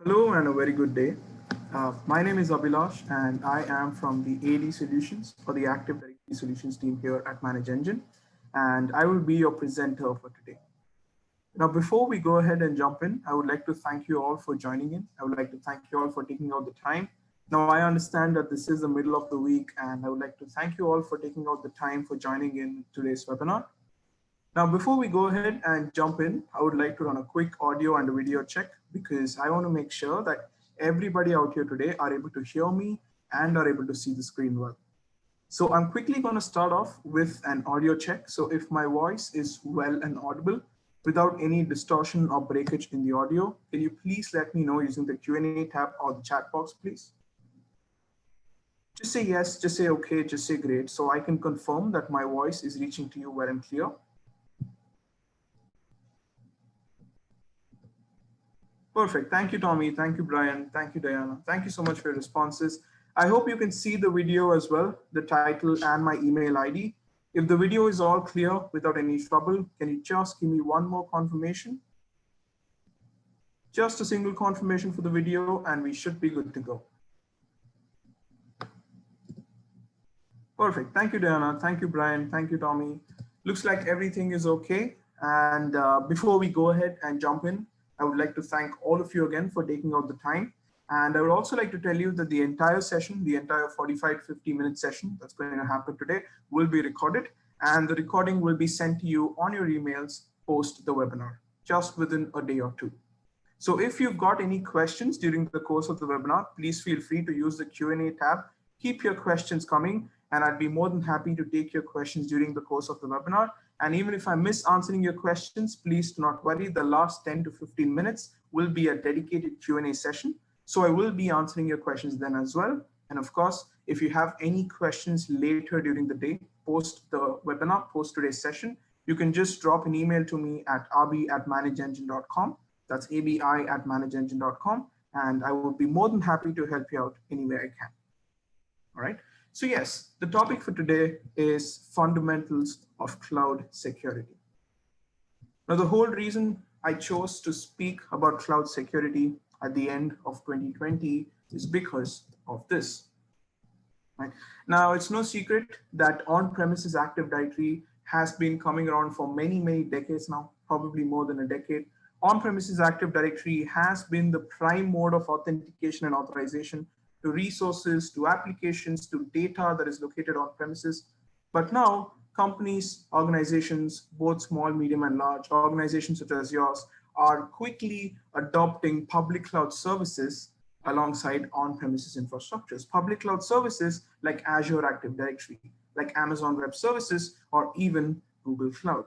Hello and a very good day. My name is Abhilash and I am from the AD Solutions or the Active Directory Solutions team here at ManageEngine, and I will be your presenter for today. Now, before we go ahead and jump in, I would like to thank you all for joining in. I would like to thank you all for taking out the time. Now, I understand that this is the middle of the week, and I would like to thank you all for taking out the time for joining in today's webinar. Now, before we go ahead and jump in, I would like to run a quick audio and a video check because I want to make sure that everybody out here today are able to hear me and are able to see the screen well. So I'm quickly going to start off with an audio check. So if my voice is well and audible without any distortion or breakage in the audio, can you please let me know using the Q&A tab or the chat box, please? Just say yes, just say okay, just say great. So I can confirm that my voice is reaching to you well and clear. Perfect. Thank you, Tommy. Thank you, Brian. Thank you, Diana. Thank you so much for your responses. I hope you can see the video as well, the title and my email ID. If the video is all clear without any trouble, can you just give me one more confirmation? Just a single confirmation for the video and we should be good to go. Perfect. Thank you, Diana. Thank you, Brian. Thank you, Tommy. Looks like everything is okay. And before we go ahead and jump in, I would like to thank all of you again for taking out the time. And I would also like to tell you that the entire session, the entire 45 to 50-minute session that's going to happen today will be recorded. And the recording will be sent to you on your emails post the webinar, just within a day or two. So if you've got any questions during the course of the webinar, please feel free to use the Q&A tab. Keep your questions coming, and I'd be more than happy to take your questions during the course of the webinar. And even if I miss answering your questions, please do not worry. The last 10 to 15 minutes will be a dedicated Q&A session. So I will be answering your questions then as well. And of course, if you have any questions later during the day, post the webinar, post today's session, you can just drop an email to me at abi@manageengine.com. That's abi@manageengine.com. And I will be more than happy to help you out any way I can. All right. So yes, the topic for today is fundamentals of cloud security. Now, the whole reason I chose to speak about cloud security at the end of 2020 is because of this. Right? Now, it's no secret that on-premises Active Directory has been coming around for many, many decades now, probably more than a decade. On-premises Active Directory has been the prime mode of authentication and authorization to resources, to applications, to data that is located on premises. But now companies, organizations, both small, medium, and large, organizations such as yours, are quickly adopting public cloud services alongside on-premises infrastructures. Public cloud services like Azure Active Directory, like Amazon Web Services, or even Google Cloud.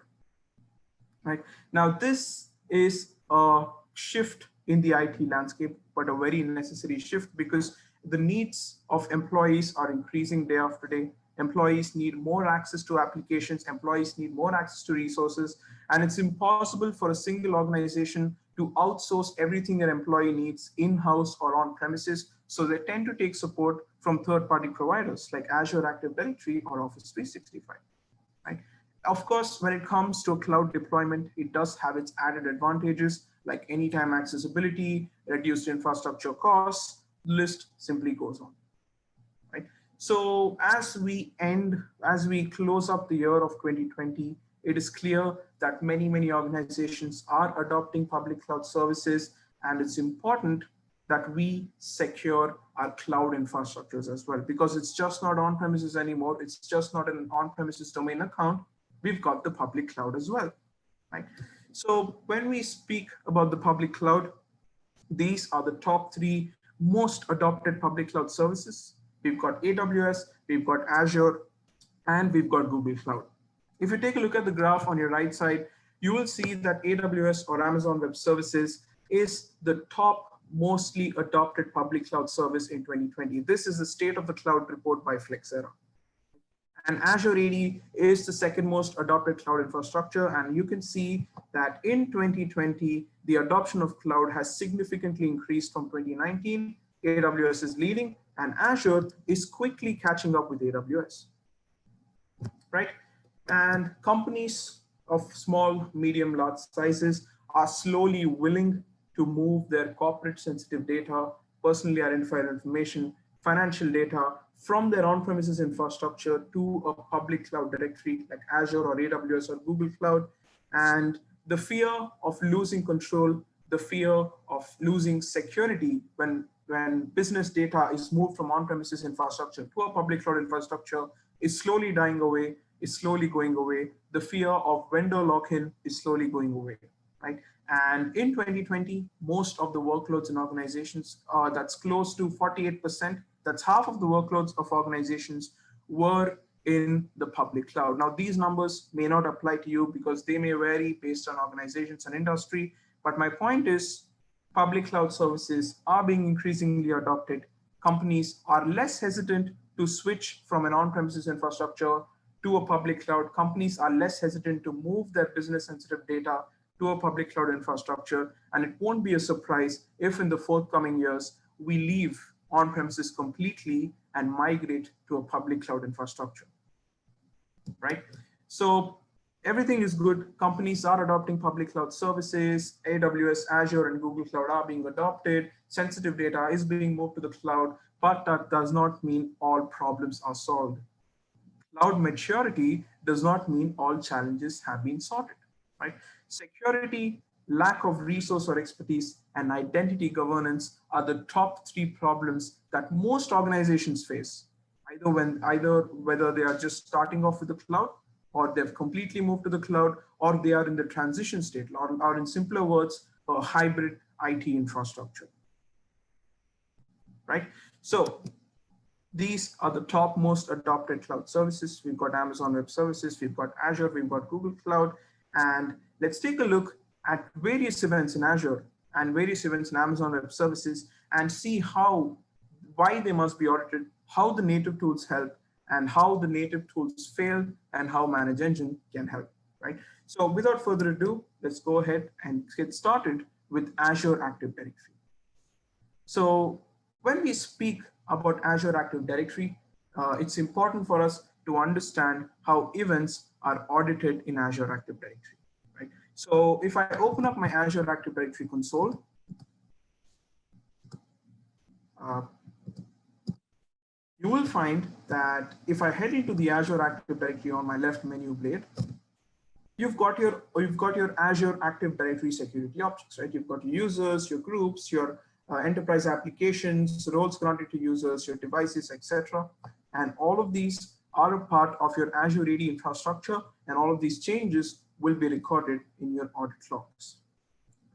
Right? Now, this is a shift in the IT landscape, but a very necessary shift because the needs of employees are increasing day after day. Employees need more access to applications, employees need more access to resources, and it's impossible for a single organization to outsource everything an employee needs in-house or on premises. So they tend to take support from third-party providers like Azure Active Directory or Office 365. Right? Of course, when it comes to cloud deployment, it does have its added advantages like anytime accessibility, reduced infrastructure costs. The list simply goes on. Right? So as we close up the year of 2020, it is clear that many organizations are adopting public cloud services, and it's important that we secure our cloud infrastructures as well, because it's just not on-premises anymore. It's just not an on-premises domain account. We've got the public cloud as well. Right? So when we speak about the public cloud, these are the top 3 most adopted public cloud services. We've got AWS, we've got Azure, and we've got Google Cloud. If you take a look at the graph on your right side, you will see that AWS or Amazon Web Services is the top mostly adopted public cloud service in 2020. This is the state of the cloud report by Flexera. And Azure AD is the second most adopted cloud infrastructure. And you can see that in 2020, the adoption of cloud has significantly increased from 2019. AWS is leading and Azure is quickly catching up with AWS, right? And companies of small, medium, large sizes are slowly willing to move their corporate sensitive data, personally identified information, financial data from their on-premises infrastructure to a public cloud directory like Azure or AWS or Google Cloud. And the fear of losing control, the fear of losing security when business data is moved from on-premises infrastructure to a public cloud infrastructure is slowly dying away, is slowly going away. The fear of vendor lock-in is slowly going away, right? And in 2020, most of the workloads in organizations, that's close to 48%, that's half of the workloads of organizations were in the public cloud. Now, these numbers may not apply to you because they may vary based on organizations and industry, but my point is public cloud services are being increasingly adopted. Companies are less hesitant to switch from an on-premises infrastructure to a public cloud. Companies are less hesitant to move their business sensitive data to a public cloud infrastructure. And it won't be a surprise if in the forthcoming years, we leave on-premises completely and migrate to a public cloud infrastructure, right? So everything is good. Companies are adopting public cloud services. AWS, Azure, and Google Cloud are being adopted. Sensitive data is being moved to the cloud, but that does not mean all problems are solved. Cloud maturity does not mean all challenges have been sorted, right? Security, lack of resource or expertise, and identity governance are the top three problems that most organizations face, either whether they are just starting off with the cloud, or they've completely moved to the cloud, or they are in the transition state, or in simpler words, a hybrid IT infrastructure, right? So these are the top most adopted cloud services. We've got Amazon Web Services, we've got Azure, we've got Google Cloud, and let's take a look at various events in Azure and various events in Amazon Web Services and see why they must be audited, how the native tools help, and how the native tools fail, and how ManageEngine can help, right? So without further ado, let's go ahead and get started with Azure Active Directory. So when we speak about Azure Active Directory, it's important for us to understand how events are audited in Azure Active Directory, right? So if I open up my Azure Active Directory console, you will find that if I head into the Azure Active Directory on my left menu blade, you've got your Azure Active Directory security objects, right? You've got your users, your groups, your enterprise applications, roles granted to users, your devices, etc. And all of these are a part of your Azure AD infrastructure, and all of these changes will be recorded in your audit logs,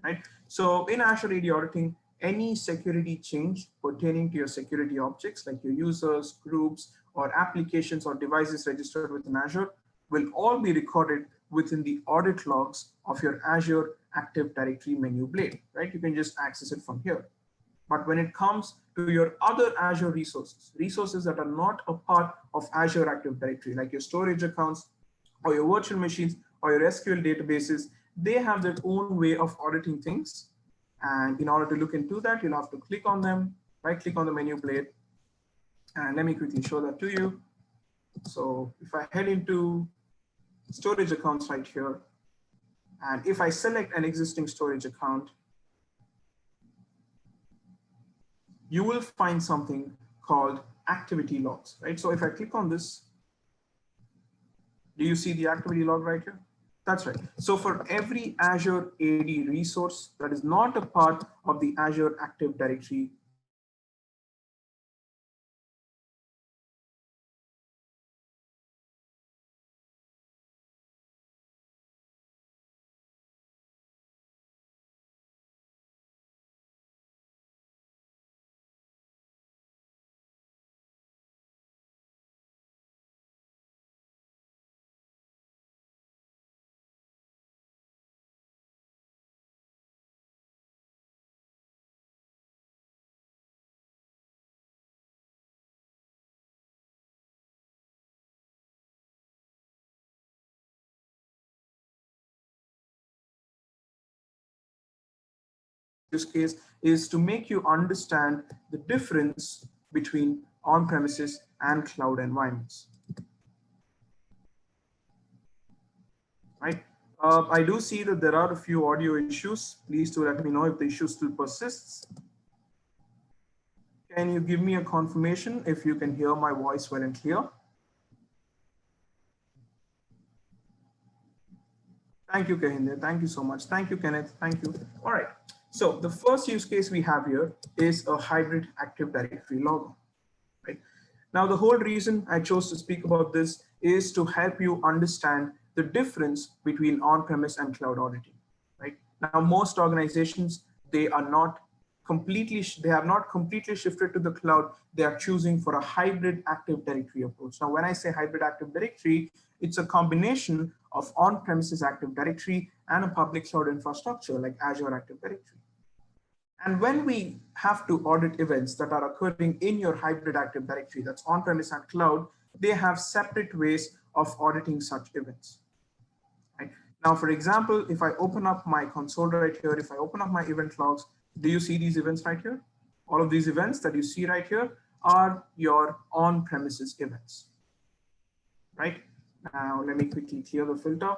right? So in Azure AD auditing, any security change pertaining to your security objects like your users, groups, or applications or devices registered within Azure will all be recorded within the audit logs of your Azure Active Directory menu blade, right? You can just access it from here. But when it comes to your other Azure resources that are not a part of Azure Active Directory, like your storage accounts or your virtual machines or your SQL databases, they have their own way of auditing things. And in order to look into that, you'll have to click on them, right-click on the menu blade. And let me quickly show that to you. So if I head into storage accounts right here, and if I select an existing storage account, you will find something called activity logs, right? So if I click on this, do you see the activity log right here? That's right. So for every Azure AD resource that is not a part of the Azure Active Directory, this case is to make you understand the difference between on-premises and cloud environments, right? I do see that there are a few audio issues. Please do let me know if the issue still persists. Can you give me a confirmation if you can hear my voice well and clear? Thank you, Kahinder. Thank you so much. Thank you, Kenneth. Thank you. All right. So the first use case we have here is a hybrid Active Directory logon. Right? Now, the whole reason I chose to speak about this is to help you understand the difference between on-premise and cloud auditing. Right? Now, most organizations, they have not completely shifted to the cloud. They are choosing for a hybrid Active Directory approach. Now, when I say hybrid Active Directory, it's a combination of on-premises Active Directory and a public cloud infrastructure like Azure Active Directory. And when we have to audit events that are occurring in your hybrid Active Directory, that's on-premise and cloud, they have separate ways of auditing such events. Right? Now, for example, if I open up my console right here, if I open up my event logs, do you see these events right here? All of these events that you see right here are your on-premises events. Right? Now, let me quickly clear the filter.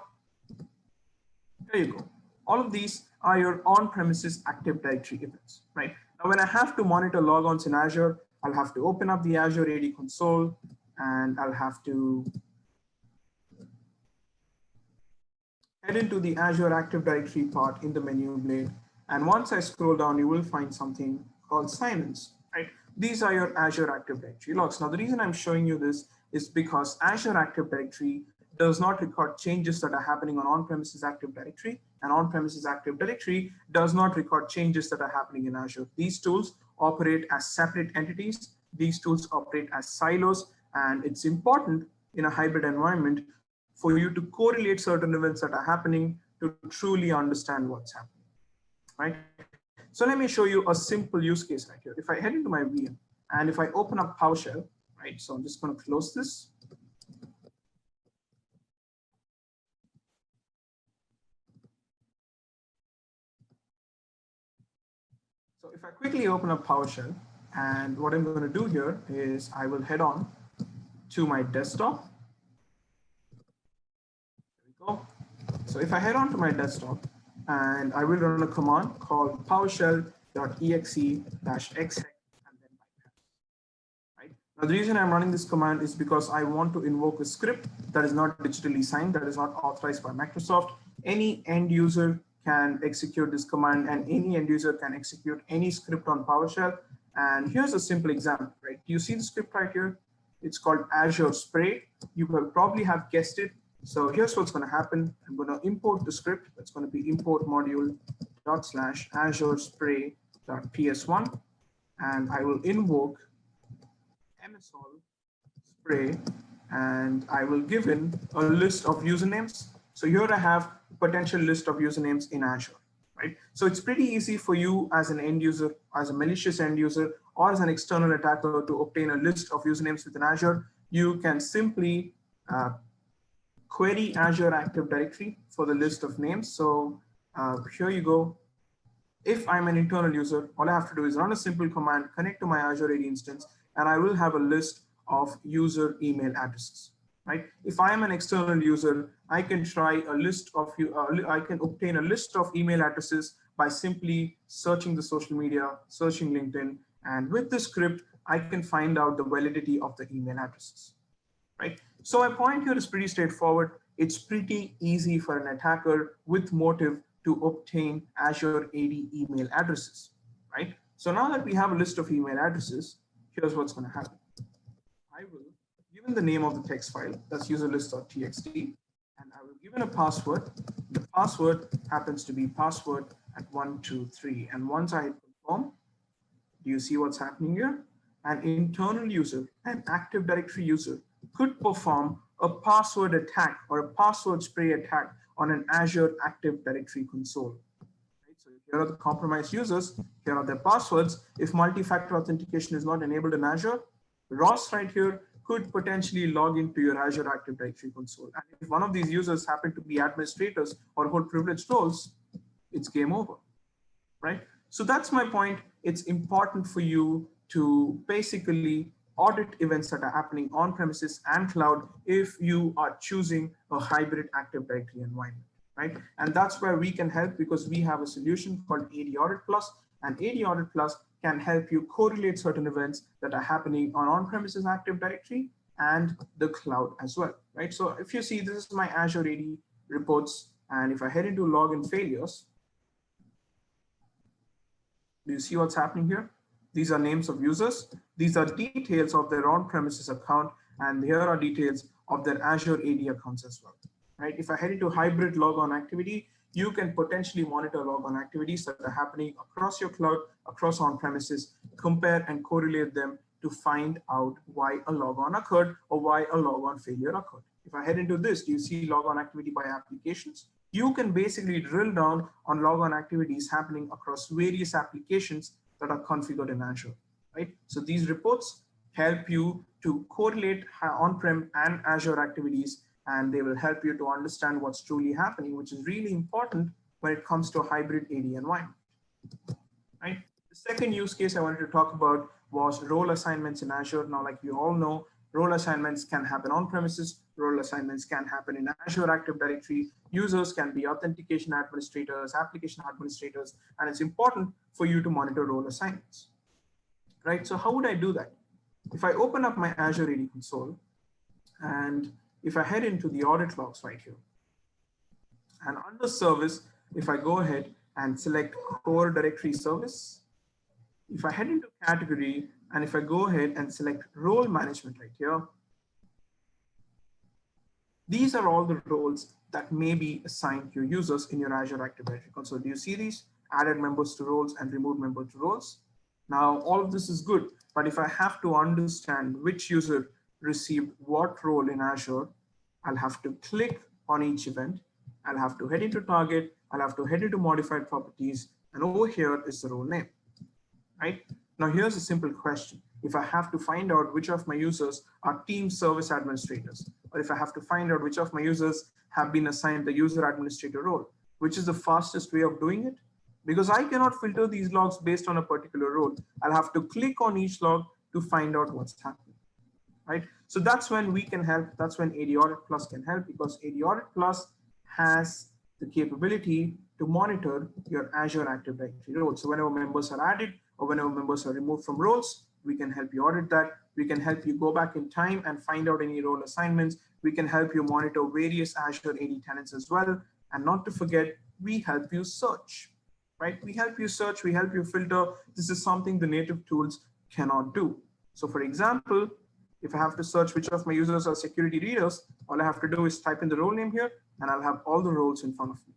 There you go. All of these are your on-premises Active Directory events, right? Now, when I have to monitor logons in Azure, I'll have to open up the Azure AD console and I'll have to head into the Azure Active Directory part in the menu blade. And once I scroll down, you will find something called sign-ins, right? These are your Azure Active Directory logs. Now, the reason I'm showing you this is because Azure Active Directory does not record changes that are happening on-premises Active Directory, and on-premises Active Directory does not record changes that are happening in Azure. These tools operate as separate entities. These tools operate as silos, and it's important in a hybrid environment for you to correlate certain events that are happening to truly understand what's happening, right? So let me show you a simple use case right here. If I head into my VM and if I open up PowerShell, right? So I'm just going to close this. So if I quickly open up PowerShell, and what I'm going to do here is I will head on to my desktop. There we go. So if I head on to my desktop, and I will run a command called PowerShell.exe-exec, and then bypass. Right? Now, the reason I'm running this command is because I want to invoke a script that is not digitally signed, that is not authorized by Microsoft. Any end user can execute this command, and any end user can execute any script on PowerShell. And here's a simple example, right? You see the script right here? It's called Azure Spray. You will probably have guessed it. So here's what's going to happen. I'm going to import the script. That's going to be import module./Azure Spray.ps1, and I will invoke MSol Spray, and I will give in a list of usernames. So here I have a potential list of usernames in Azure, right? So it's pretty easy for you as an end user, as a malicious end user, or as an external attacker to obtain a list of usernames within Azure. You can simply query Azure Active Directory for the list of names. So here you go. If I'm an internal user, all I have to do is run a simple command, connect to my Azure AD instance, and I will have a list of user email addresses, right? If I am an external user, I can try a list of I can obtain a list of email addresses by simply searching the social media, searching LinkedIn, and with the script, I can find out the validity of the email addresses, right? So my point here is pretty straightforward. It's pretty easy for an attacker with motive to obtain Azure AD email addresses, right? So now that we have a list of email addresses, here's what's going to happen. I will give in the name of the text file, that's userlist.txt, and I will give in a password. The password happens to be password at 123. And once I hit confirm, do you see what's happening here? An internal user, an Active Directory user, could perform a password attack or a password spray attack on an Azure Active Directory console. Right? So here are the compromised users, here are their passwords. If multi-factor authentication is not enabled in Azure, Ross right here could potentially log into your Azure Active Directory console. And if one of these users happen to be administrators or hold privileged roles, it's game over, right? So that's my point. It's important for you to basically audit events that are happening on premises and cloud if you are choosing a hybrid Active Directory environment. right? And that's where we can help because we have a solution called AD Audit Plus, and AD Audit Plus can help you correlate certain events that are happening on on-premises Active Directory and the cloud as well, right? So if you see, this is my Azure AD reports, and if I head into login failures, do you see what's happening here? These are names of users. These are details of their on-premises account, and here are details of their Azure AD accounts as well, right? If I head into hybrid logon activity, you can potentially monitor logon activities that are happening across your cloud, across on-premises, compare and correlate them to find out why a logon occurred or why a logon failure occurred. If I head into this, do you see logon activity by applications? You can basically drill down on logon activities happening across various applications that are configured in Azure, right? So these reports help you to correlate on-prem and Azure activities, and they will help you to understand what's truly happening, which is really important when it comes to a hybrid AD environment, right? The second use case I wanted to talk about was role assignments in Azure. Now, like you all know, role assignments can happen on premises, role assignments can happen in Azure Active Directory, users can be authentication administrators, application administrators, and it's important for you to monitor role assignments, right? So how would I do that? If I open up my Azure AD console, and if I head into the audit logs right here, and under service, if I go ahead and select core directory service, if I head into category, and if I go ahead and select role management right here, these are all the roles that may be assigned to your users in your Azure Active Directory console. Do you see these? Added members to roles and removed members to roles. Now, all of this is good, but if I have to understand which user received what role in Azure, I'll have to click on each event. I'll have to head into target. I'll have to head into modified properties. And over here is the role name, right? Now, here's a simple question. If I have to find out which of my users are team service administrators, or if I have to find out which of my users have been assigned the user administrator role, which is the fastest way of doing it? Because I cannot filter these logs based on a particular role. I'll have to click on each log to find out what's happening, right? So that's when we can help. That's when AD Audit Plus can help, because AD Audit Plus has the capability to monitor your Azure Active Directory roles. So whenever members are added or whenever members are removed from roles, we can help you audit that. We can help you go back in time and find out any role assignments. We can help you monitor various Azure AD tenants as well. And not to forget, we help you search, right? We help you search, we help you filter. This is something the native tools cannot do. So for example, if I have to search which of my users are security readers, all I have to do is type in the role name here, and I'll have all the roles in front of me,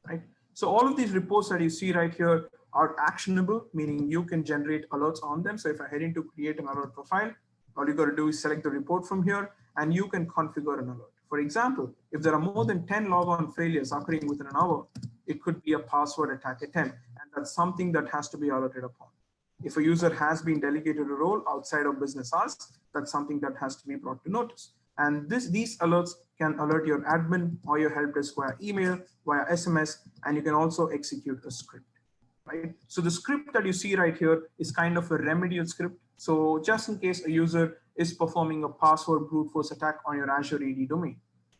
right? So all of these reports that you see right here are actionable, meaning you can generate alerts on them. So if I head into create an alert profile, all you got to do is select the report from here, and you can configure an alert. For example, if there are more than 10 logon failures occurring within an hour, it could be a password attack attempt, and that's something that has to be alerted upon. If a user has been delegated a role outside of business hours, that's something that has to be brought to notice. And these alerts can alert your admin or your help desk via email, via SMS, and you can also execute a script, right? So the script that you see right here is kind of a remedial script. So just in case a user is performing a password brute force attack on your Azure AD domain,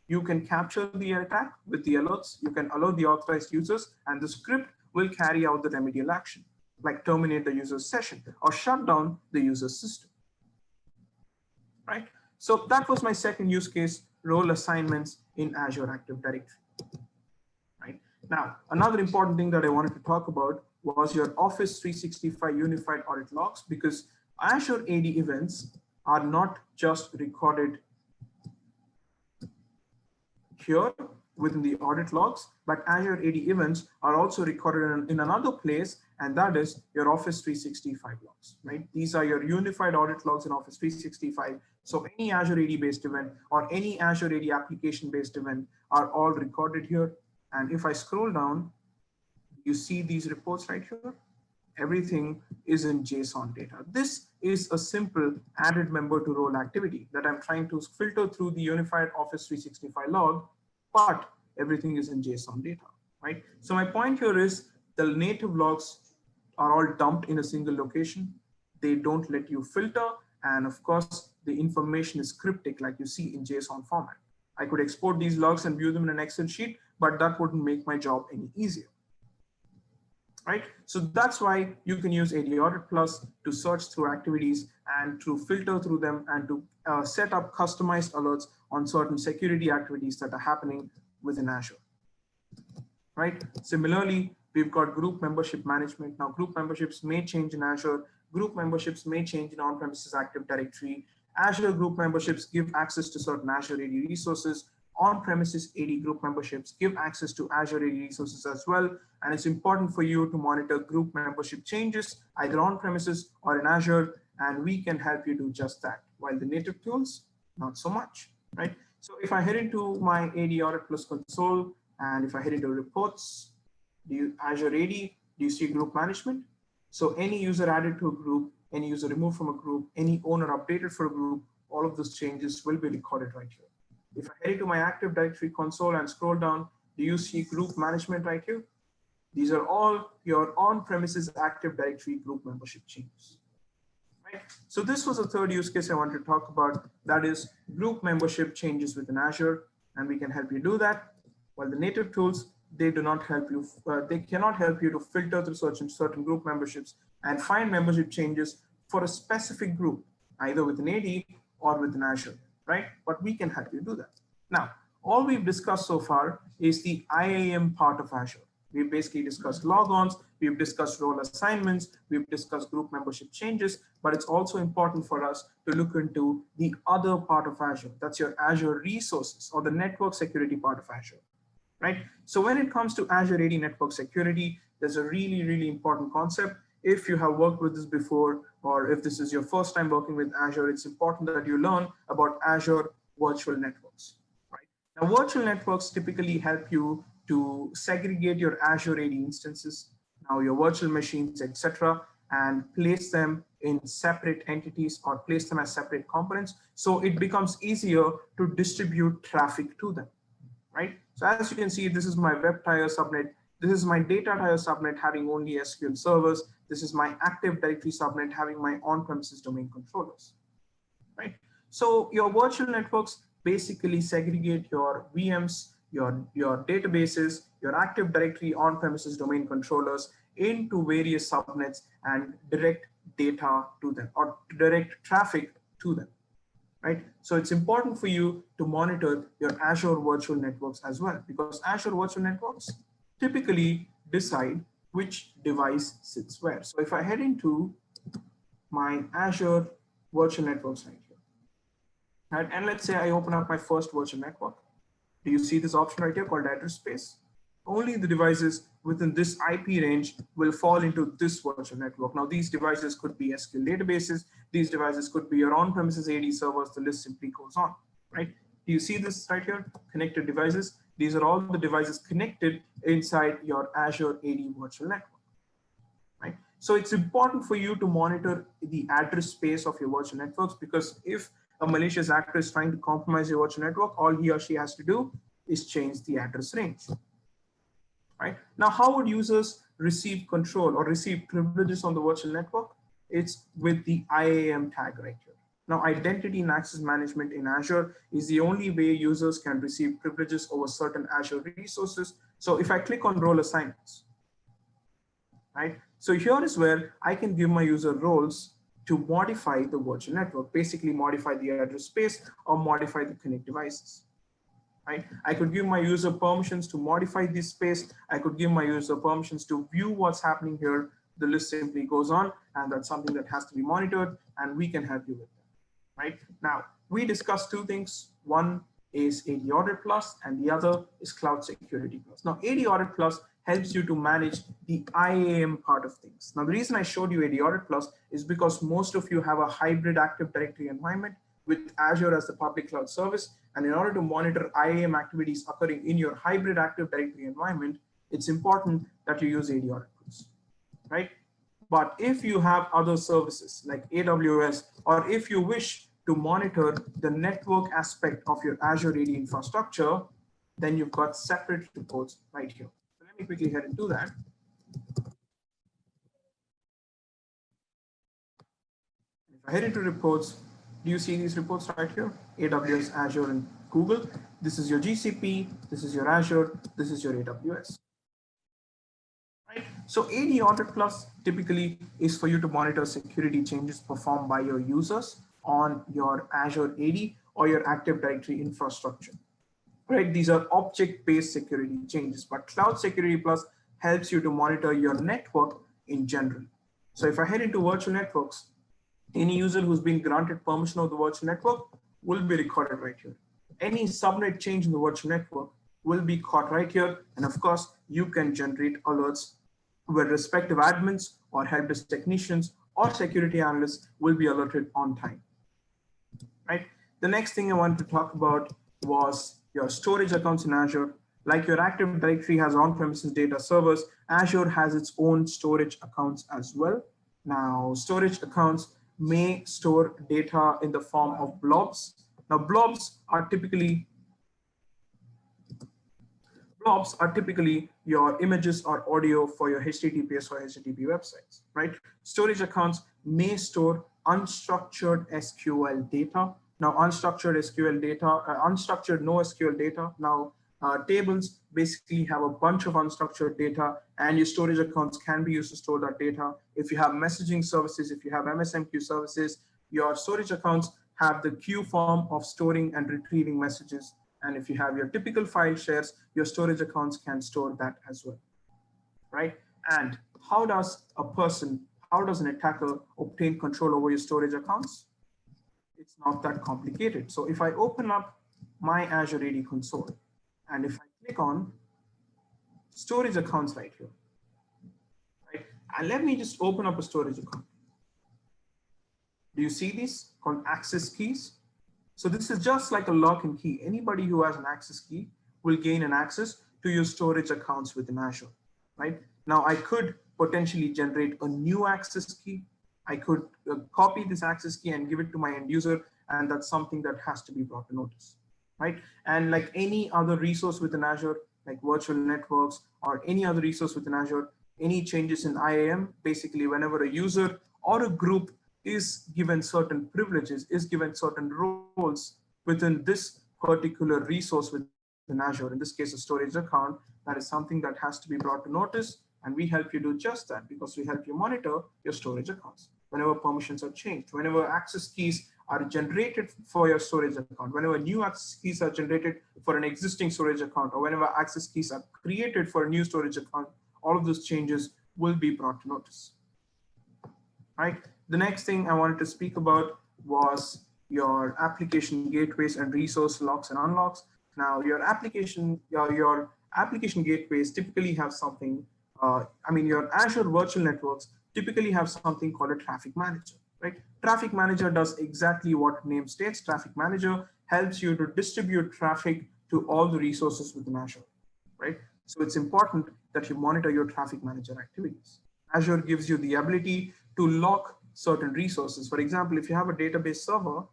you can capture the attack with the alerts. You can alert the authorized users, and the script will carry out the remedial action, like terminate the user's session or shut down the user's system, right? So that was my second use case, role assignments in Azure Active Directory, right? Now, another important thing that I wanted to talk about was your Office 365 Unified Audit Logs, because Azure AD events are not just recorded here within the audit logs, but Azure AD events are also recorded in another place, and that is your Office 365 logs, right? These are your unified audit logs in Office 365. So any Azure AD based event or any Azure AD application based event are all recorded here. And if I scroll down, you see these reports right here. Everything is in JSON data. This is a simple added member to role activity that I'm trying to filter through the unified Office 365 log, but everything is in JSON data, right? So my point here is the native logs are all dumped in a single location. They don't let you filter. And of course, the information is cryptic like you see in JSON format. I could export these logs and view them in an Excel sheet, but that wouldn't make my job any easier. Right? So that's why you can use AD Audit Plus to search through activities and to filter through them and to set up customized alerts on certain security activities that are happening within Azure. Right? Similarly, we've got group membership management. Now, group memberships may change in Azure. Group memberships may change in on-premises Active Directory. Azure group memberships give access to certain Azure AD resources. On-premises AD group memberships give access to Azure AD resources as well. And it's important for you to monitor group membership changes either on-premises or in Azure, and we can help you do just that. While the native tools, not so much, right? So if I head into my AD Audit Plus console, and if I head into reports, Azure AD, do you see group management? So any user added to a group, any user removed from a group, any owner updated for a group, all of those changes will be recorded right here. If I head into my Active Directory console and scroll down, do you see group management right here? These are all your on-premises Active Directory group membership changes. Right? So this was the third use case I wanted to talk about. That is group membership changes within Azure, and we can help you do that. While the native tools, they do not help you. They cannot help you to filter through certain group memberships and find membership changes for a specific group, either within AD or within Azure, right? But we can help you do that. Now, all we've discussed so far is the IAM part of Azure. We've basically discussed logons, we've discussed role assignments, we've discussed group membership changes, but it's also important for us to look into the other part of Azure. That's your Azure resources or the network security part of Azure, right? So when it comes to Azure AD network security, there's a really, really important concept. If you have worked with this before, or if this is your first time working with Azure, it's important that you learn about Azure virtual networks, right? Now, virtual networks typically help you to segregate your Azure AD instances, now your virtual machines, etc., and place them in separate entities or place them as separate components. So it becomes easier to distribute traffic to them, right? So as you can see, this is my web tier subnet. This is my data tier subnet having only SQL servers. This is my Active Directory subnet having my on-premises domain controllers, right? So your virtual networks basically segregate your VMs, your databases, your Active Directory on-premises domain controllers into various subnets and direct data to them or direct traffic to them, right? So it's important for you to monitor your Azure virtual networks as well, because Azure virtual networks typically decide which device sits where. So if I head into my Azure virtual networks right here, right, and let's say I open up my first virtual network. Do you see this option right here called address space? Only the devices within this IP range will fall into this virtual network. Now, these devices could be SQL databases. These devices could be your on-premises AD servers. The list simply goes on, right? Do you see this right here? Connected devices. These are all the devices connected inside your Azure AD virtual network, right? So it's important for you to monitor the address space of your virtual networks, because if a malicious actor is trying to compromise your virtual network, all he or she has to do is change the address range. Right? Now, how would users receive control or receive privileges on the virtual network? It's with the IAM tag right here. Now, identity and access management in Azure is the only way users can receive privileges over certain Azure resources. So if I click on role assignments, right? So here is where I can give my user roles to modify the virtual network, basically modify the address space or modify the connect devices. Right? I could give my user permissions to modify this space. I could give my user permissions to view what's happening here. The list simply goes on, and that's something that has to be monitored, and we can help you with that. Right? Now, we discussed two things. One is AD Audit Plus, and the other is Cloud Security Plus. Now, AD Audit Plus helps you to manage the IAM part of things. Now, the reason I showed you AD Audit Plus is because most of you have a hybrid Active Directory environment with Azure as the public cloud service. And in order to monitor IAM activities occurring in your hybrid Active Directory environment, it's important that you use AD Audit Plus, right? But if you have other services like AWS, or if you wish to monitor the network aspect of your Azure AD infrastructure, then you've got separate reports right here. So let me quickly head into that. If I head into reports, do you see these reports right here? AWS, Azure, and Google, this is your GCP, this is your Azure, this is your AWS. Right? So AD Audit Plus typically is for you to monitor security changes performed by your users on your Azure AD or your Active Directory infrastructure. Right? These are object-based security changes, but Cloud Security Plus helps you to monitor your network in general. So if I head into virtual networks, any user who's been granted permission of the virtual network will be recorded right here. Any subnet change in the virtual network will be caught right here. And of course, you can generate alerts where respective admins or help desk technicians or security analysts will be alerted on time. Right? The next thing I wanted to talk about was your storage accounts in Azure. Like your Active Directory has on-premises data servers, Azure has its own storage accounts as well. Now, storage accounts may store data in the form of blobs. Now, blobs are typically your images or audio for your HTTPS or HTTP websites, right? Storage accounts may store unstructured SQL data. Now, unstructured SQL data, unstructured NoSQL data. Now, tables basically have a bunch of unstructured data, and your storage accounts can be used to store that data. If you have messaging services, if you have MSMQ services, your storage accounts have the queue form of storing and retrieving messages. And if you have your typical file shares, your storage accounts can store that as well, right? And how does an attacker obtain control over your storage accounts? It's not that complicated. So if I open up my Azure AD console, and if I click on storage accounts right here, right? And let me just open up a storage account. Do you see these called access keys? So this is just like a lock and key. Anybody who has an access key will gain an access to your storage accounts within Azure, right? Now I could potentially generate a new access key. I could copy this access key and give it to my end user, and that's something that has to be brought to notice, right? And like any other resource within Azure, like virtual networks or any other resource within Azure, any changes in IAM, basically whenever a user or a group is given certain privileges, is given certain roles within this particular resource within Azure, in this case, a storage account, that is something that has to be brought to notice. And we help you do just that because we help you monitor your storage accounts. Whenever permissions are changed, whenever access keys are generated for your storage account, whenever new access keys are generated for an existing storage account, or whenever access keys are created for a new storage account, all of those changes will be brought to notice, right? The next thing I wanted to speak about was your application gateways and resource locks and unlocks. Now, your application gateways typically have something, your Azure virtual networks typically have something called a traffic manager, right? Traffic manager does exactly what name states. Traffic manager helps you to distribute traffic to all the resources within Azure, right? So it's important that you monitor your traffic manager activities. Azure gives you the ability to lock certain resources. For example, if you have a database server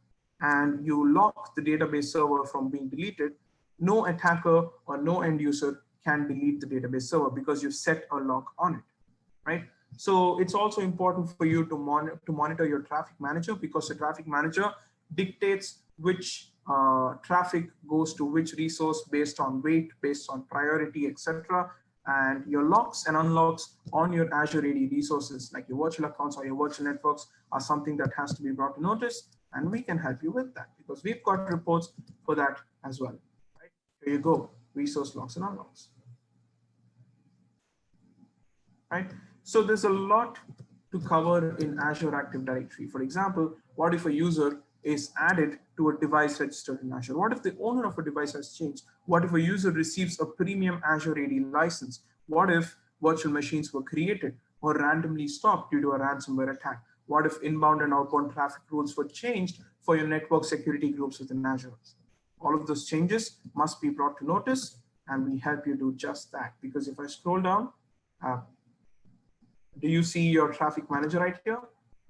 and you lock the database server from being deleted, no attacker or no end user can delete the database server because you've set a lock on it, right? So it's also important for you to monitor your traffic manager, because the traffic manager dictates which traffic goes to which resource based on weight, based on priority, etc. And your locks and unlocks on your Azure AD resources, like your virtual accounts or your virtual networks, are something that has to be brought to notice, and we can help you with that because we've got reports for that as well. Right? Here you go, resource locks and unlocks. Right? So there's a lot to cover in Azure Active Directory. For example, what if a user is added to a device registered in Azure? What if the owner of a device has changed? What if a user receives a premium Azure AD license? What if virtual machines were created or randomly stopped due to a ransomware attack? What if inbound and outbound traffic rules were changed for your network security groups within Azure? All of those changes must be brought to notice, and we help you do just that. Because if I scroll down, do you see your traffic manager right here?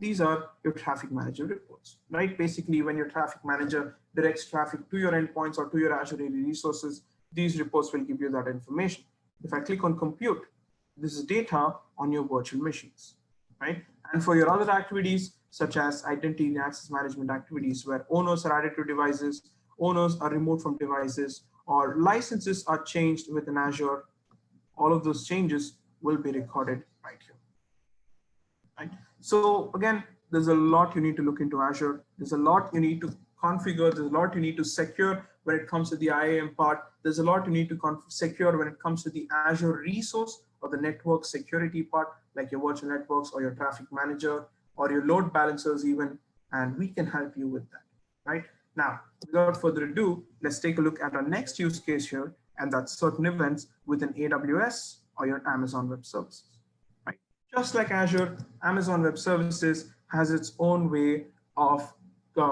These are your traffic manager reports, right? Basically, when your traffic manager directs traffic to your endpoints or to your Azure AD resources, these reports will give you that information. If I click on compute, this is data on your virtual machines, right? And for your other activities, such as identity and access management activities, where owners are added to devices, owners are removed from devices, or licenses are changed within Azure, all of those changes will be recorded right here. Right? So again, there's a lot you need to look into Azure. There's a lot you need to configure. There's a lot you need to secure when it comes to the IAM part. There's a lot you need to secure when it comes to the Azure resource or the network security part, like your virtual networks or your traffic manager or your load balancers even, and we can help you with that, right? Now, without further ado, let's take a look at our next use case here, and that's certain events within AWS or your Amazon Web Services. Right? Just like Azure, Amazon Web Services has its own way of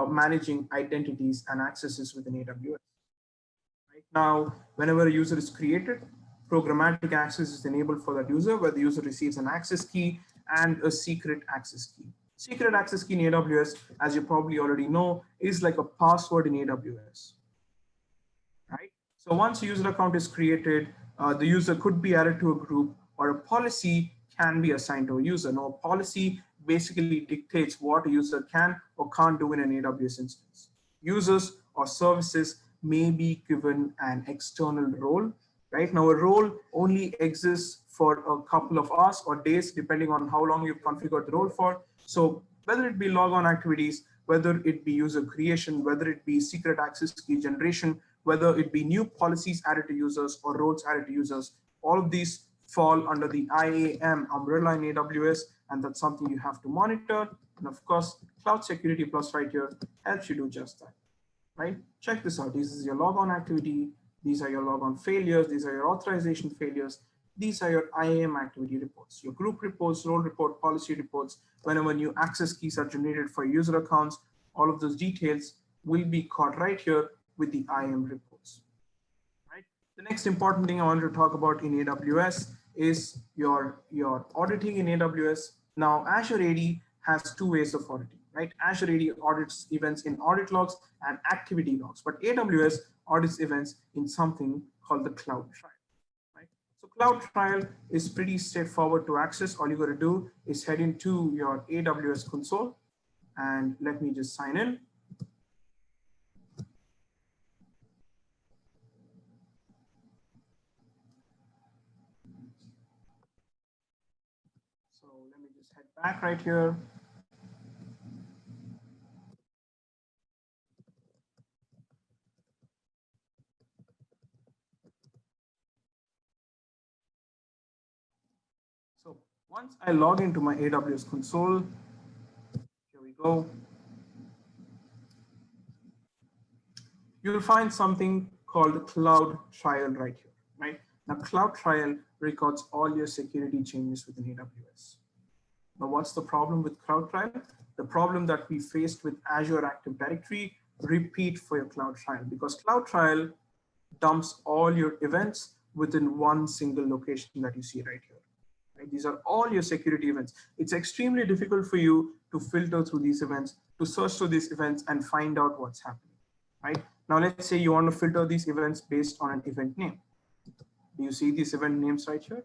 managing identities and accesses within AWS. Right now, whenever a user is created, programmatic access is enabled for that user, where the user receives an access key and a secret access key. Secret access key in AWS, as you probably already know, is like a password in AWS. Right? So once a user account is created, the user could be added to a group, or a policy can be assigned to a user. Now, a policy basically dictates what a user can or can't do in an AWS instance. Users or services may be given an external role. Right now, a role only exists for a couple of hours or days, depending on how long you've configured the role for. So whether it be logon activities, whether it be user creation, whether it be secret access key generation, whether it be new policies added to users or roles added to users, all of these fall under the IAM umbrella in AWS, and that's something you have to monitor. And of course, Cloud Security Plus right here helps you do just that. Right? Check this out. This is your logon activity. These are your logon failures. These are your authorization failures. These are your IAM activity reports, your group reports, role report, policy reports. Whenever new access keys are generated for user accounts, all of those details will be caught right here with the IAM reports. Right? The next important thing I wanted to talk about in AWS is your auditing in AWS. Now, Azure AD has two ways of auditing. Right? Azure AD audits events in audit logs and activity logs, but AWS audits events in something called the cloud trial. Right? So cloud trial is pretty straightforward to access. All you got to do is head into your AWS console, and let me just sign in. So let me just head back right here. So once I log into my AWS console, here we go. You'll find something called Cloud Trial right here, right? Now, Cloud Trial records all your security changes within AWS. Now, what's the problem with Cloud Trial? The problem that we faced with Azure Active Directory repeat for your Cloud Trial, because Cloud Trial dumps all your events within one single location that you see right here. Right? These are all your security events. It's extremely difficult for you to filter through these events, to search through these events and find out what's happening. Right? Now, let's say you want to filter these events based on an event name. Do you see these event names right here?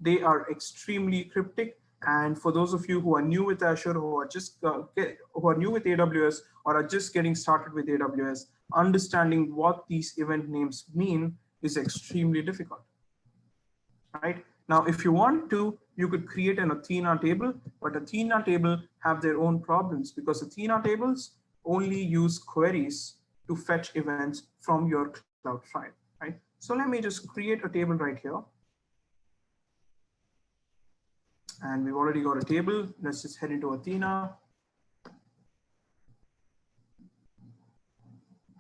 They are extremely cryptic. And for those of you who are new with Azure, who are just who are new with AWS or are just getting started with AWS, understanding what these event names mean is extremely difficult. Right? Now, if you want to, you could create an Athena table, but Athena table have their own problems because Athena tables only use queries to fetch events from your cloud trial, right? So let me just create a table right here. And we've already got a table. Let's just head into Athena.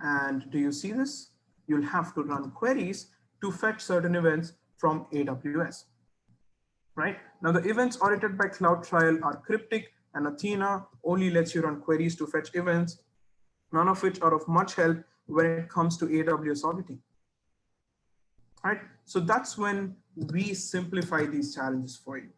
And do you see this? You'll have to run queries to fetch certain events from AWS, right? Now the events audited by Cloud Trial are cryptic, and Athena only lets you run queries to fetch events, none of which are of much help when it comes to AWS auditing, right? So that's when we simplify these challenges for you.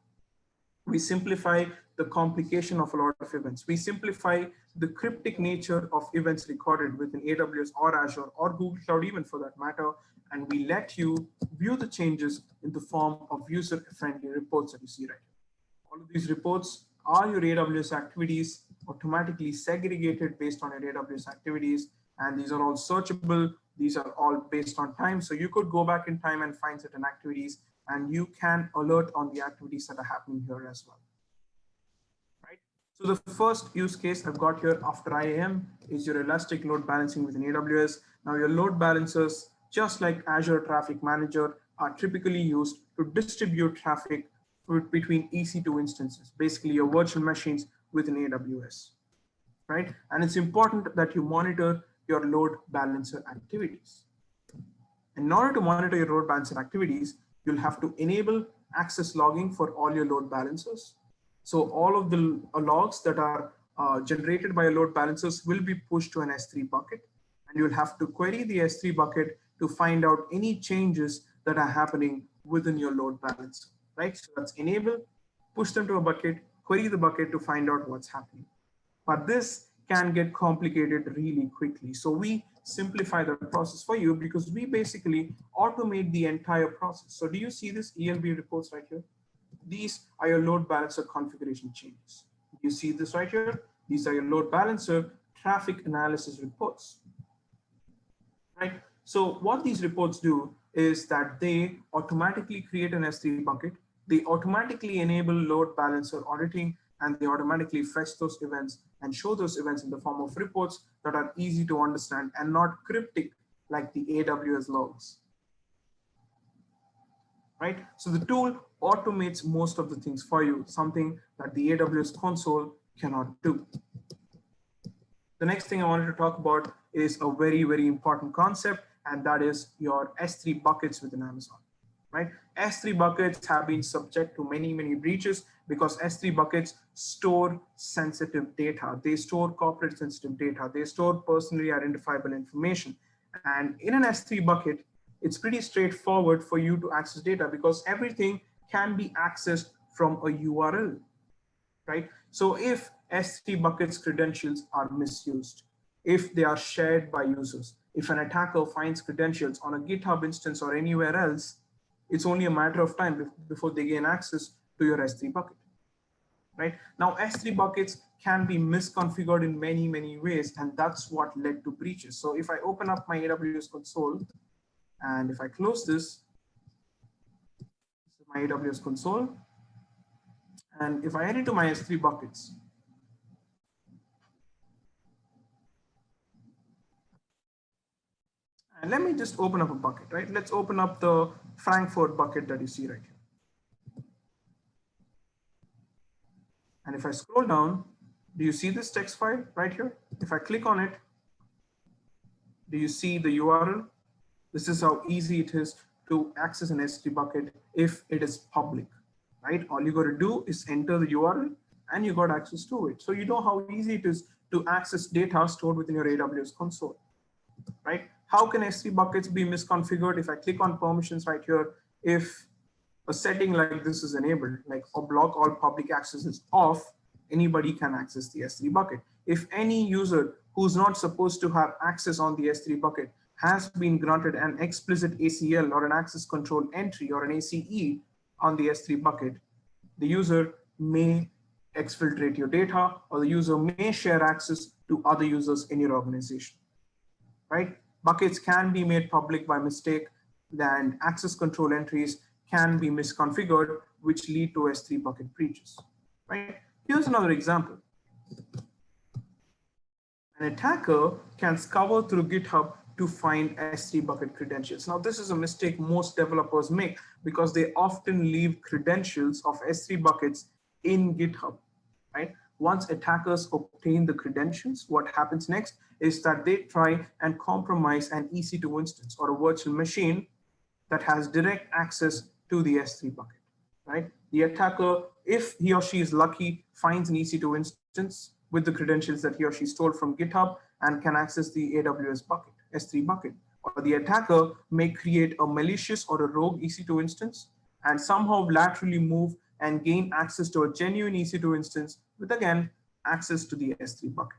We simplify the complication of a lot of events. We simplify the cryptic nature of events recorded within AWS or Azure or Google Cloud even for that matter, and we let you view the changes in the form of user-friendly reports that you see right here. All of these reports are your AWS activities, automatically segregated based on your AWS activities. and these are all searchable. These are all based on time. So you could go back in time and find certain activities, and you can alert on the activities that are happening here as well. Right? So the first use case I've got here after IAM is your elastic load balancing within AWS. Now your load balancers, just like Azure Traffic Manager, are typically used to distribute traffic between EC2 instances, basically your virtual machines within AWS, right? And it's important that you monitor your load balancer activities. In order to monitor your load balancer activities, you'll have to enable access logging for all your load balancers. So all of the logs that are generated by your load balancers will be pushed to an S3 bucket, and you'll have to query the S3 bucket to find out any changes that are happening within your load balancer, right? So that's enable, push them to a bucket, query the bucket to find out what's happening. But this can get complicated really quickly. So we simplify the process for you because we basically automate the entire process. So do you see this ELB reports right here? These are your load balancer configuration changes. You see this right here? These are your load balancer traffic analysis reports, right? So what these reports do is that they automatically create an S3 bucket. They automatically enable load balancer auditing, and they automatically fetch those events and show those events in the form of reports that are easy to understand and not cryptic like the AWS logs, right? So the tool automates most of the things for you, something that the AWS console cannot do. The next thing I wanted to talk about is a very, very important concept, and that is your S3 buckets within Amazon, right? S3 buckets have been subject to many, many breaches because S3 buckets store sensitive data. They store corporate sensitive data. They store personally identifiable information. And in an S3 bucket, it's pretty straightforward for you to access data because everything can be accessed from a URL, right? So if S3 buckets credentials are misused, if they are shared by users, if an attacker finds credentials on a GitHub instance or anywhere else, it's only a matter of time before they gain access to your S3 bucket, right? Now, S3 buckets can be misconfigured in many, many ways, and that's what led to breaches. So if I open up my AWS console, and if I close this is my AWS console, and if I head into my S3 buckets, and let me just open up a bucket, right? Let's open up the Frankfurt bucket that you see right here. And if I scroll down, do you see this text file right here? If I click on it, do you see the URL? This is how easy it is to access an S3 bucket if it is public, right? All you got to do is enter the URL and you got access to it. So you know how easy it is to access data stored within your AWS console, right? How can S3 buckets be misconfigured? If I click on permissions right here, if a setting like this is enabled, like a block all public access is off, anybody can access the S3 bucket. If any user who's not supposed to have access on the S3 bucket has been granted an explicit ACL or an access control entry or an ACE on the S3 bucket, the user may exfiltrate your data, or the user may share access to other users in your organization, right? Buckets can be made public by mistake, and access control entries can be misconfigured, which lead to S3 bucket breaches, right? Here's another example. An attacker can scour through GitHub to find S3 bucket credentials. Now, this is a mistake most developers make because they often leave credentials of S3 buckets in GitHub, right? Once attackers obtain the credentials, what happens next is that they try and compromise an EC2 instance or a virtual machine that has direct access to the S3 bucket, right? The attacker, if he or she is lucky, finds an EC2 instance with the credentials that he or she stole from GitHub and can access the AWS bucket, S3 bucket. Or the attacker may create a malicious or a rogue EC2 instance and somehow laterally move and gain access to a genuine EC2 instance with, again, access to the S3 bucket,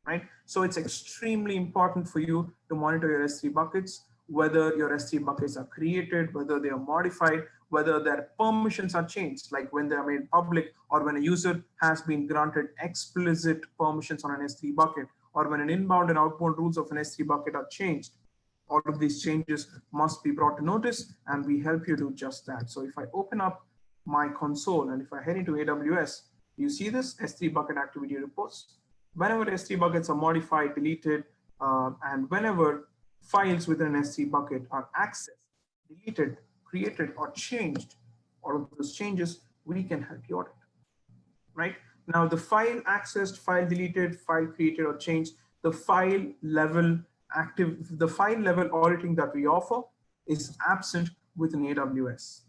right? So it's extremely important for you to monitor your S3 buckets, whether your S3 buckets are created, whether they are modified, whether their permissions are changed, like when they are made public or when a user has been granted explicit permissions on an S3 bucket, or when an inbound and outbound rules of an S3 bucket are changed, all of these changes must be brought to notice, and we help you do just that. So if I open up my console and if I head into AWS, you see this S3 bucket activity reports. Whenever S3 buckets are modified, deleted, and whenever files within an S3 bucket are accessed, deleted, created, or changed, all of those changes, we can help you audit, right? Now, the file accessed, file deleted, file created or changed, the file level auditing that we offer is absent within AWS,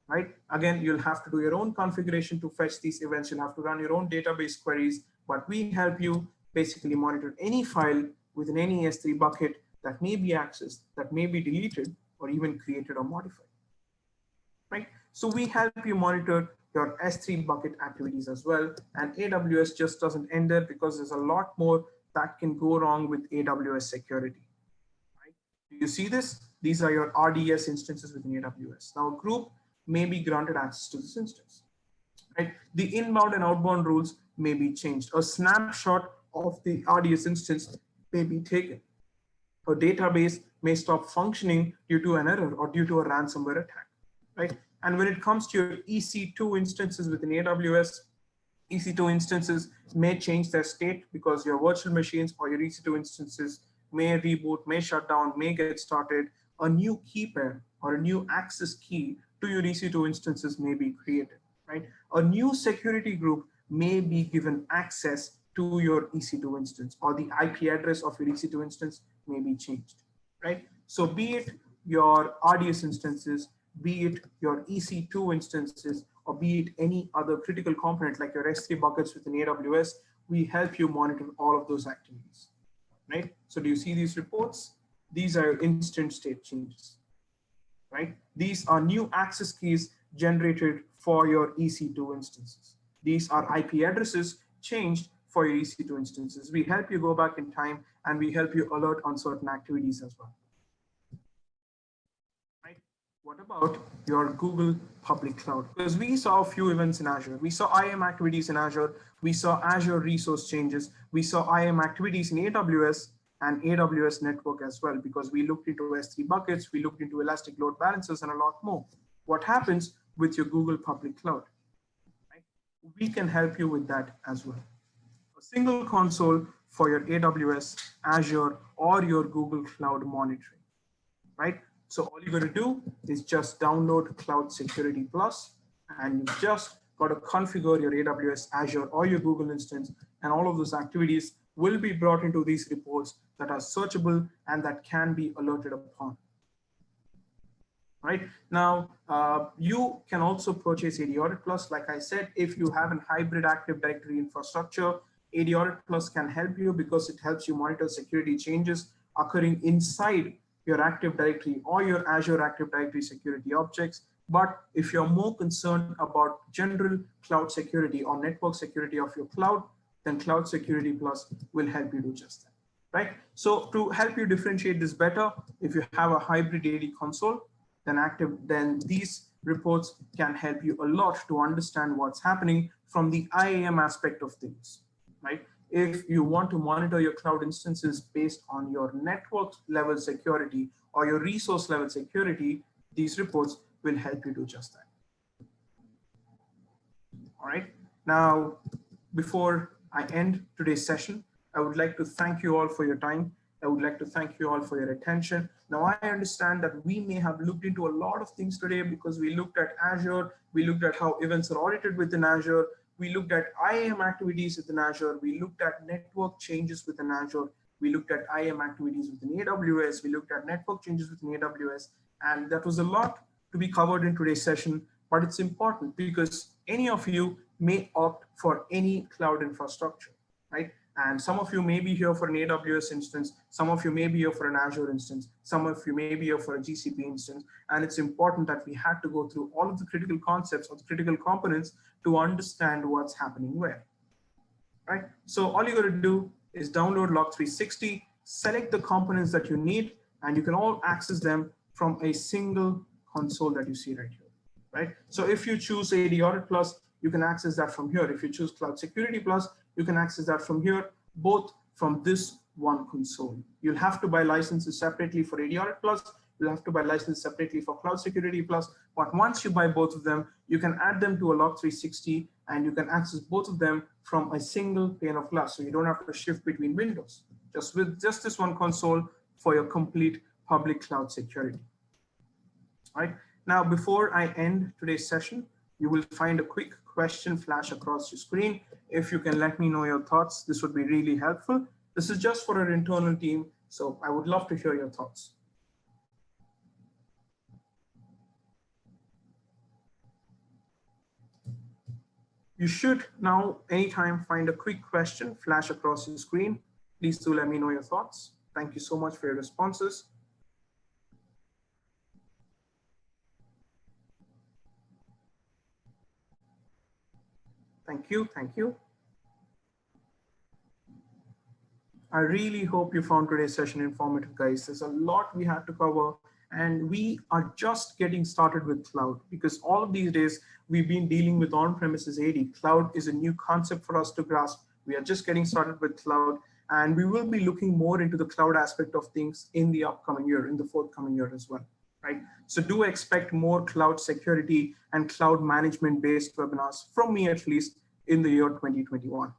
right? Again, you'll have to do your own configuration to fetch these events. You'll have to run your own database queries, but we help you basically monitor any file within any S3 bucket that may be accessed, that may be deleted, or even created or modified, right? So we help you monitor your S3 bucket activities as well. And AWS just doesn't end there, because there's a lot more that can go wrong with AWS security, right? Do you see this? These are your RDS instances within AWS. Now, a group may be granted access to this instance, right? The inbound and outbound rules may be changed. A snapshot of the RDS instance may be taken. A database may stop functioning due to an error or due to a ransomware attack, right? And when it comes to your EC2 instances within AWS, EC2 instances may change their state because your virtual machines or your EC2 instances may reboot, may shut down, may get started. A new key pair or a new access key to your EC2 instances may be created, right? A new security group may be given access to your EC2 instance, or the IP address of your EC2 instance may be changed, right? So be it your RDS instances, be it your EC2 instances, or be it any other critical component like your S3 buckets within AWS, we help you monitor all of those activities, right? So do you see these reports? These are instant state changes, right? These are new access keys generated for your EC2 instances. These are IP addresses changed for your EC2 instances. We help you go back in time, and we help you alert on certain activities as well. Right? What about your Google public cloud? Because we saw a few events in Azure. We saw IAM activities in Azure. We saw Azure resource changes. We saw IAM activities in AWS and AWS network as well, because we looked into S3 buckets, we looked into elastic load balancers, and a lot more. What happens with your Google public cloud? Right? We can help you with that as well. A single console for your AWS, Azure, or your Google Cloud monitoring, right? So all you're going to do is just download Cloud Security Plus, and you just got to configure your AWS, Azure, or your Google instance, and all of those activities will be brought into these reports that are searchable and that can be alerted upon. Right now, you can also purchase AD Audit Plus. Like I said, if you have a hybrid Active Directory infrastructure, AD Audit Plus can help you because it helps you monitor security changes occurring inside your Active Directory or your Azure Active Directory security objects. But if you're more concerned about general cloud security or network security of your cloud, then Cloud Security Plus will help you do just that, right? So to help you differentiate this better, if you have a hybrid AD console, then these reports can help you a lot to understand what's happening from the IAM aspect of things, right? If you want to monitor your cloud instances based on your network level security or your resource level security, these reports will help you do just that. All right. Now, before I end today's session, I would like to thank you all for your time. I would like to thank you all for your attention. Now, I understand that we may have looked into a lot of things today because we looked at Azure, we looked at how events are audited within Azure, we looked at IAM activities within Azure, we looked at network changes within Azure, we looked at IAM activities within AWS, we looked at network changes within AWS, and that was a lot to be covered in today's session, but it's important because any of you may opt for any cloud infrastructure, right? And some of you may be here for an AWS instance, some of you may be here for an Azure instance, some of you may be here for a GCP instance. And it's important that we had to go through all of the critical concepts or the critical components to understand what's happening where, right? So all you got to do is download Log360, select the components that you need, and you can all access them from a single console that you see right here, right? So if you choose AD Audit Plus, you can access that from here. If you choose Cloud Security Plus, you can access that from here. Both from this one console. You'll have to buy licenses separately for AD Audit Plus. You'll have to buy licenses separately for Cloud Security Plus. But once you buy both of them, you can add them to a Log360 and you can access both of them from a single pane of glass. So you don't have to shift between windows, just with just this one console for your complete public cloud security. All right. Now, before I end today's session, you will find a quick question flash across your screen. If you can let me know your thoughts, this would be really helpful. This is just for our internal team, so I would love to hear your thoughts. You should now anytime find a quick question flash across your screen. Please do let me know your thoughts. Thank you so much for your responses. Thank you, thank you. I really hope you found today's session informative, guys. There's a lot we had to cover, and we are just getting started with cloud, because all of these days we've been dealing with on-premises AD. Cloud is a new concept for us to grasp. We are just getting started with cloud, and we will be looking more into the cloud aspect of things in the upcoming year, in the forthcoming year as well, right? So do expect more cloud security and cloud management based webinars from me, at least in the year 2021.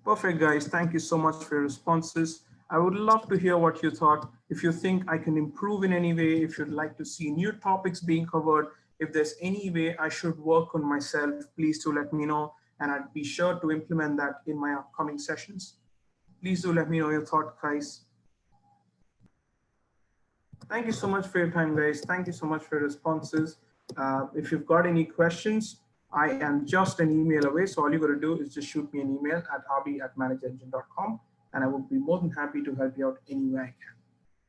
Perfect, guys. Thank you so much for your responses. I would love to hear what you thought. If you think I can improve in any way, if you'd like to see new topics being covered, if there's any way I should work on myself, please do let me know, and I'd be sure to implement that in my upcoming sessions. Please do let me know your thought, guys. Thank you so much for your time, guys. Thank you so much for your responses. If you've got any questions, I am just an email away. So all you got to do is just shoot me an email at rb@manageengine.com, and I will be more than happy to help you out any way I can.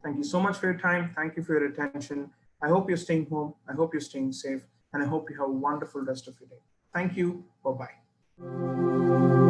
Thank you so much for your time. Thank you for your attention. I hope you're staying home. I hope you're staying safe, and I hope you have a wonderful rest of your day. Thank you. Bye-bye.